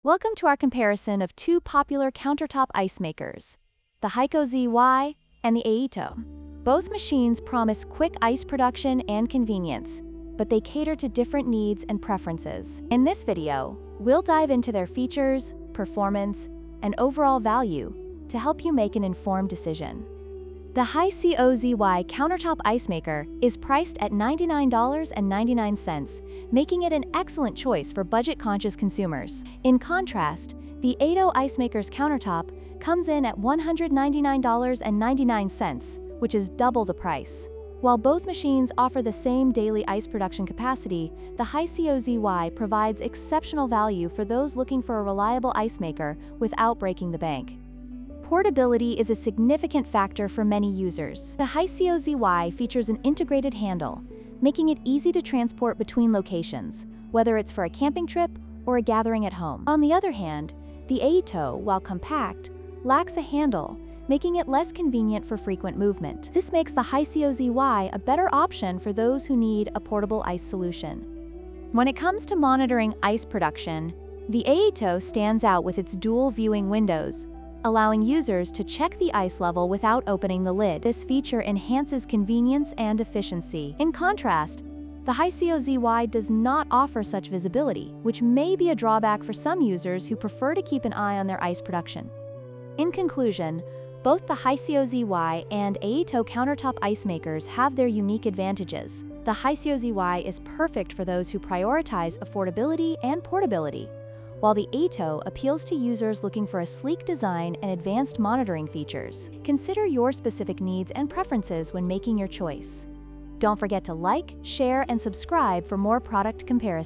Welcome to our comparison of two popular countertop ice makers, the HiCOZY and the Aeitto. Both machines promise quick ice production and convenience, but they cater to different needs and preferences. In this video, we'll dive into their features, performance, and overall value to help you make an informed decision. The HiCOZY countertop ice maker is priced at $99.99, making it an excellent choice for budget-conscious consumers. In contrast, the Aeitto ice maker's countertop comes in at $199.99, which is double the price. While both machines offer the same daily ice production capacity, the HiCOZY provides exceptional value for those looking for a reliable ice maker without breaking the bank. Portability is a significant factor for many users. The HiCOZY features an integrated handle, making it easy to transport between locations, whether it's for a camping trip or a gathering at home. On the other hand, the Aeitto, while compact, lacks a handle, making it less convenient for frequent movement. This makes the HiCOZY a better option for those who need a portable ice solution. When it comes to monitoring ice production, the Aeitto stands out with its dual viewing windows, allowing users to check the ice level without opening the lid. This feature enhances convenience and efficiency. In contrast, the HiCOZY does not offer such visibility, which may be a drawback for some users who prefer to keep an eye on their ice production. In conclusion, both the HiCOZY and Aeitto countertop ice makers have their unique advantages. The HiCOZY is perfect for those who prioritize affordability and portability, while the Aeitto appeals to users looking for a sleek design and advanced monitoring features. Consider your specific needs and preferences when making your choice. Don't forget to like, share, and subscribe for more product comparisons.